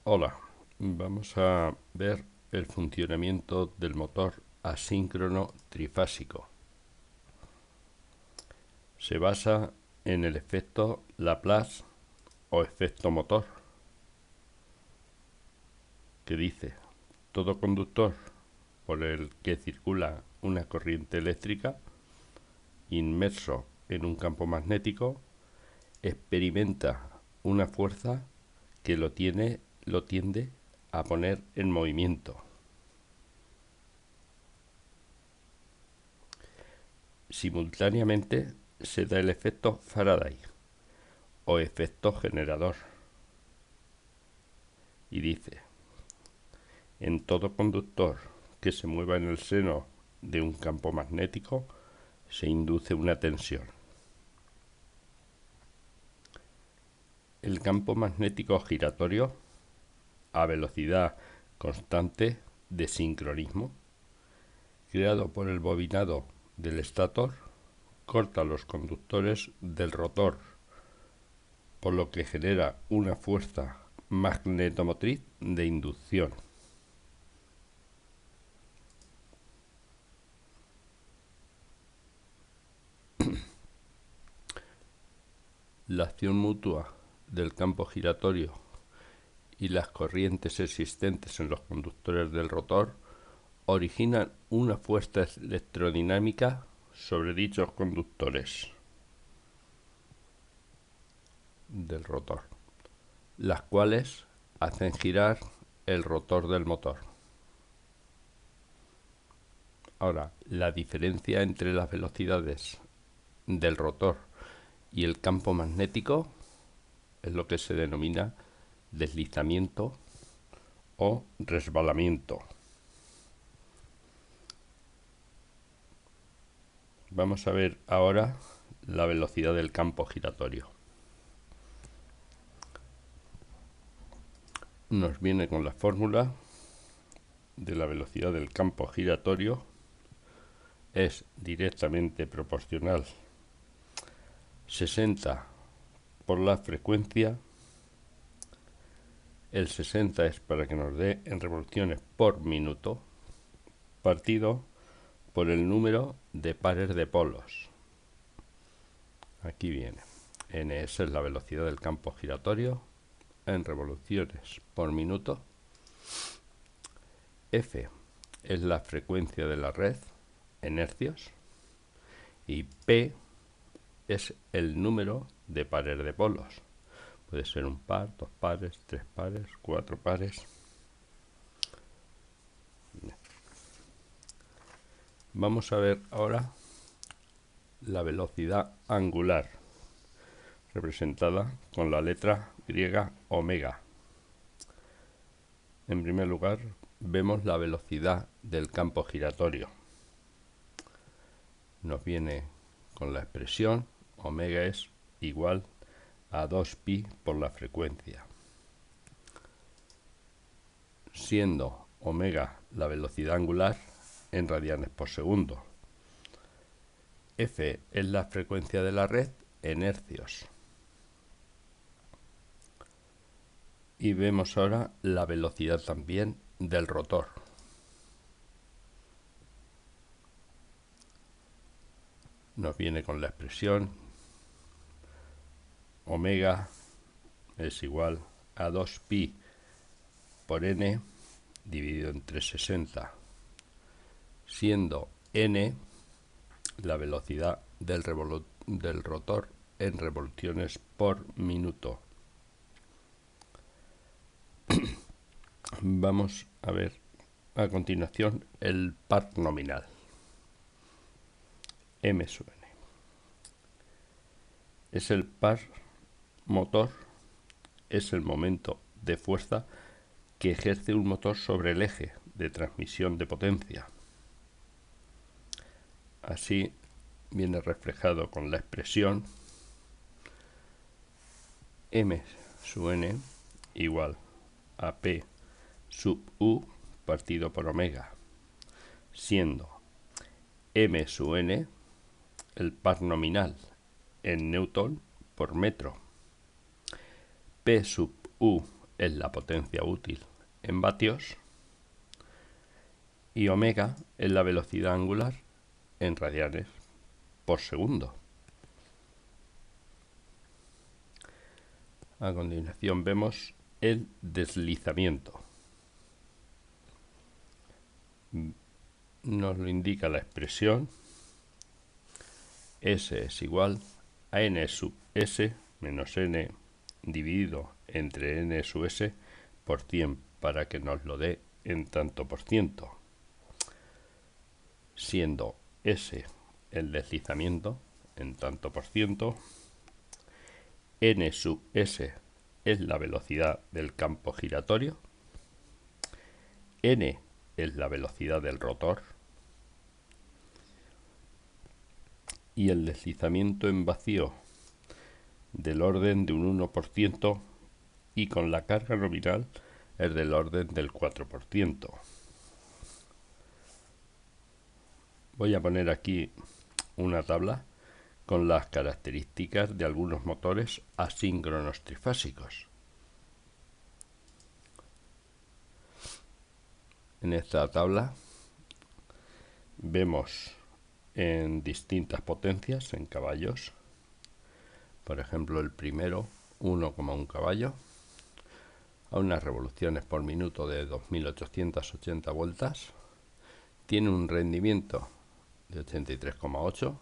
Hola, vamos a ver el funcionamiento del motor asíncrono trifásico. Se basa en el efecto Laplace o efecto motor, que dice: todo conductor por el que circula una corriente eléctrica inmerso en un campo magnético experimenta una fuerza que lo tiende a poner en movimiento. Simultáneamente se da el efecto Faraday o efecto generador, y dice: en todo conductor que se mueva en el seno de un campo magnético se induce una tensión. El campo magnético giratorio a velocidad constante de sincronismo, creado por el bobinado del estator, corta los conductores del rotor, por lo que genera una fuerza magnetomotriz de inducción. La acción mutua del campo giratorio y las corrientes existentes en los conductores del rotor originan una fuerza electrodinámica sobre dichos conductores del rotor, las cuales hacen girar el rotor del motor. Ahora, la diferencia entre las velocidades del rotor y el campo magnético es lo que se denomina deslizamiento o resbalamiento. Vamos a ver ahora la velocidad del campo giratorio. Nos viene con la fórmula de la velocidad del campo giratorio. Es directamente proporcional 60 por la frecuencia. El 60 es para que nos dé en revoluciones por minuto, partido por el número de pares de polos. Aquí viene. Ns es la velocidad del campo giratorio en revoluciones por minuto. F es la frecuencia de la red en hercios. Y P es el número de pares de polos. Puede ser un par, dos pares, tres pares, cuatro pares. Vamos a ver ahora la velocidad angular, representada con la letra griega omega. En primer lugar, vemos la velocidad del campo giratorio. Nos viene con la expresión omega es igual a 2pi por la frecuencia, siendo omega la velocidad angular en radianes por segundo. F es la frecuencia de la red en hercios. Y vemos ahora la velocidad también del rotor. Nos viene con la expresión omega es igual a 2pi por n dividido entre 60, siendo n la velocidad del rotor en revoluciones por minuto. Vamos a ver a continuación el par nominal. M sub n es el par motor, es el momento de fuerza que ejerce un motor sobre el eje de transmisión de potencia. Así viene reflejado con la expresión M sub n igual a P sub U partido por omega, siendo M sub n el par nominal en newton por metro, P sub U es la potencia útil en vatios y omega es la velocidad angular en radianes por segundo. A continuación vemos el deslizamiento. Nos lo indica la expresión S es igual a n sub s menos n dividido entre n sub s por 100 para que nos lo dé en tanto por ciento, siendo s el deslizamiento en tanto por ciento, n sub s es la velocidad del campo giratorio, n es la velocidad del rotor y el deslizamiento en vacío del orden de un 1% y con la carga nominal es del orden del 4%. Voy a poner aquí una tabla con las características de algunos motores asíncronos trifásicos. En esta tabla vemos en distintas potencias, en caballos, por ejemplo el primero 1,1 caballo a unas revoluciones por minuto de 2880 vueltas, tiene un rendimiento de 83,8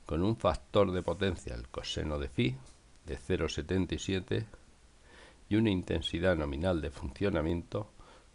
con un factor de potencia, el coseno de phi, de 0,77 y una intensidad nominal de funcionamiento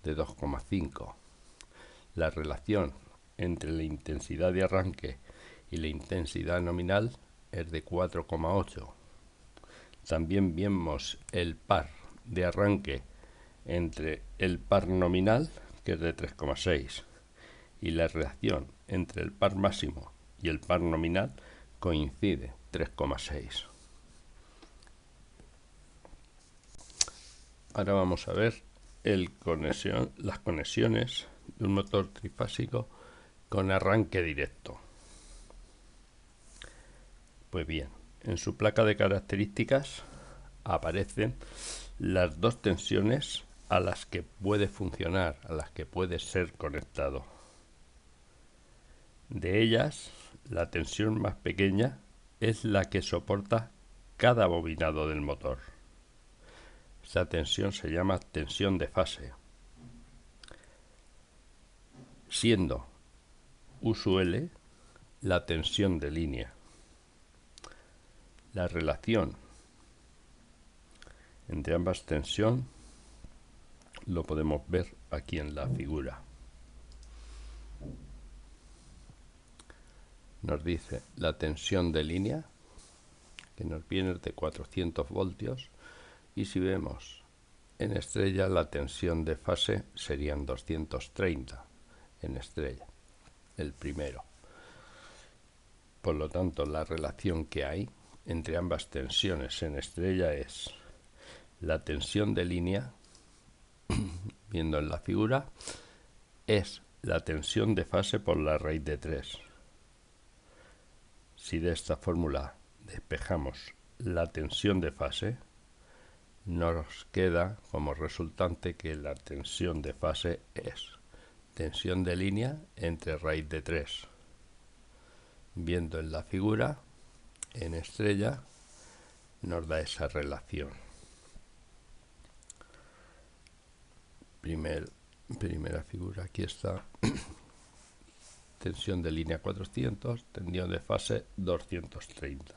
de 2,5. La relación entre la intensidad de arranque y la intensidad nominal es de 4,8. También vemos el par de arranque entre el par nominal, que es de 3,6, y la relación entre el par máximo y el par nominal coincide, 3,6. Ahora vamos a ver las conexiones de un motor trifásico con arranque directo. Pues bien, en su placa de características aparecen las dos tensiones a las que puede funcionar, a las que puede ser conectado. De ellas, la tensión más pequeña es la que soporta cada bobinado del motor. Esta tensión se llama tensión de fase, siendo U sub L la tensión de línea. La relación entre ambas tensiones lo podemos ver aquí en la figura. Nos dice la tensión de línea, que nos viene de 400 voltios, y si vemos en estrella la tensión de fase serían 230 en estrella, el primero. Por lo tanto, la relación que hay entre ambas tensiones en estrella es la tensión de línea, viendo en la figura, es la tensión de fase por la raíz de 3. Si de esta fórmula despejamos la tensión de fase, nos queda como resultante que la tensión de fase es tensión de línea entre raíz de 3. Viendo en la figura, en estrella, nos da esa relación. Primera figura, aquí está. Tensión de línea 400, tensión de fase 230.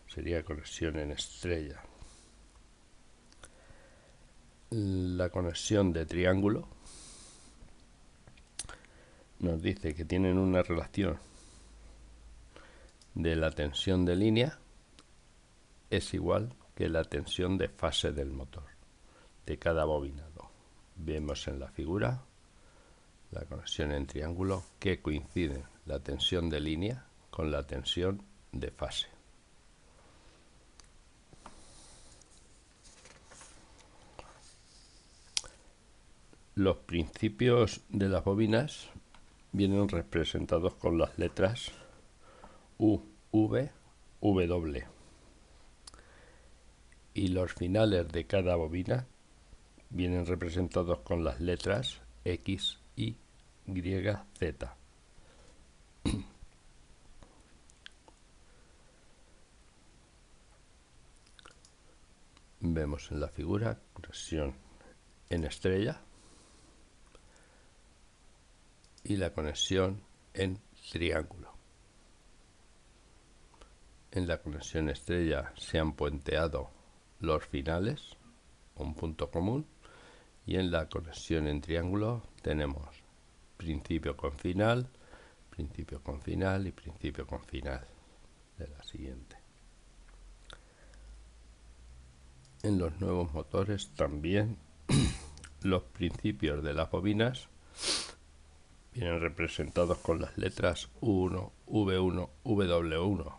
Sería conexión en estrella. La conexión de triángulo nos dice que tienen una relación de la tensión de línea es igual que la tensión de fase del motor, de cada bobinado. Vemos en la figura la conexión en triángulo que coincide la tensión de línea con la tensión de fase. Los principios de las bobinas vienen representados con las letras U, V, W. Y los finales de cada bobina vienen representados con las letras X, Y, Z. Vemos en la figura conexión en estrella y la conexión en triángulo. En la conexión estrella se han puenteado los finales, un punto común, y en la conexión en triángulo tenemos principio con final y principio con final de la siguiente. En los nuevos motores también los principios de las bobinas vienen representados con las letras U1, V1, W1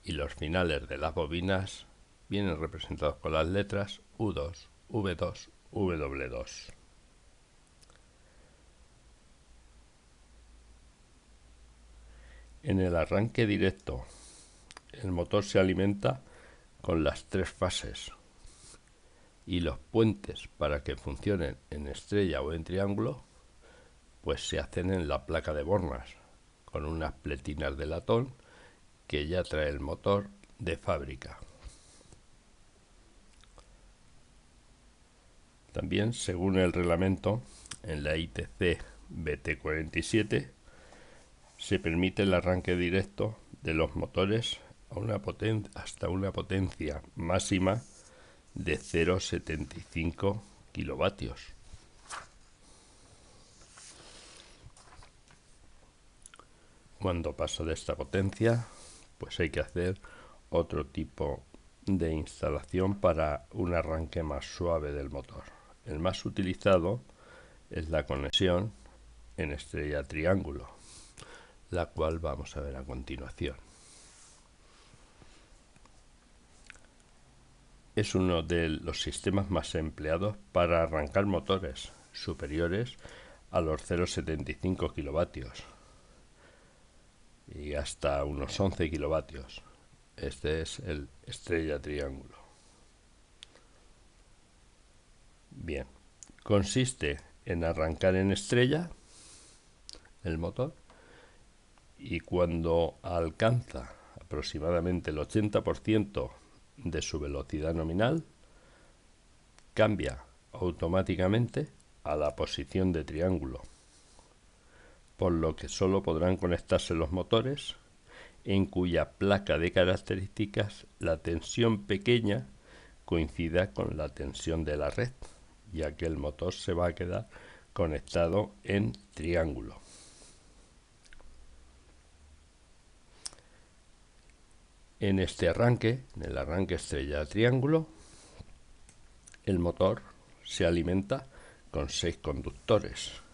y los finales de las bobinas vienen representados con las letras U2, V2, W2. En el arranque directo, el motor se alimenta con las tres fases y los puentes para que funcionen en estrella o en triángulo pues se hacen en la placa de bornas con unas pletinas de latón que ya trae el motor de fábrica. También, según el reglamento, en la ITC BT47 se permite el arranque directo de los motores hasta una potencia máxima de 0,75 kilovatios. Cuando pasa de esta potencia, pues hay que hacer otro tipo de instalación para un arranque más suave del motor. El más utilizado es la conexión en estrella triángulo, la cual vamos a ver a continuación. Es uno de los sistemas más empleados para arrancar motores superiores a los 0,75 kilovatios y hasta unos 11 kilovatios. Este es el estrella triángulo. Bien, consiste en arrancar en estrella el motor y cuando alcanza aproximadamente el 80% de su velocidad nominal, cambia automáticamente a la posición de triángulo, por lo que solo podrán conectarse los motores en cuya placa de características la tensión pequeña coincida con la tensión de la red, ya que el motor se va a quedar conectado en triángulo. En este arranque, en el arranque estrella triángulo, el motor se alimenta con 6 conductores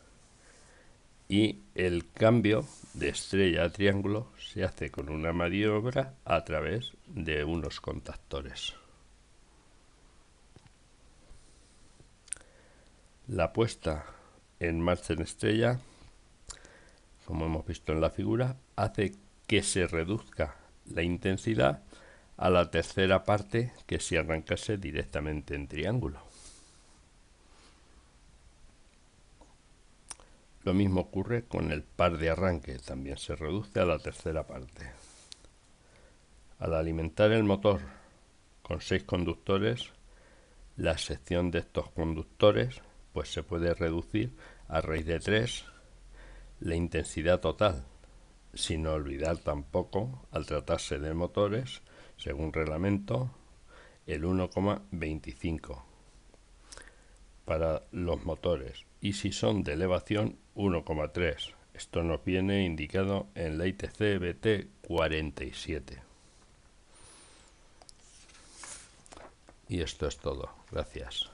y el cambio de estrella a triángulo se hace con una maniobra a través de unos contactores. La puesta en marcha en estrella, como hemos visto en la figura, hace que se reduzca la intensidad a la tercera parte que si arrancase directamente en triángulo. Lo mismo ocurre con el par de arranque, también se reduce a la tercera parte. Al alimentar el motor con 6 conductores, la sección de estos conductores pues se puede reducir a raíz de 3 la intensidad total, sin olvidar tampoco, al tratarse de motores, según reglamento, el 1,25 para los motores y si son de elevación 1,3. Esto nos viene indicado en la ITC BT47. Y esto es todo. Gracias.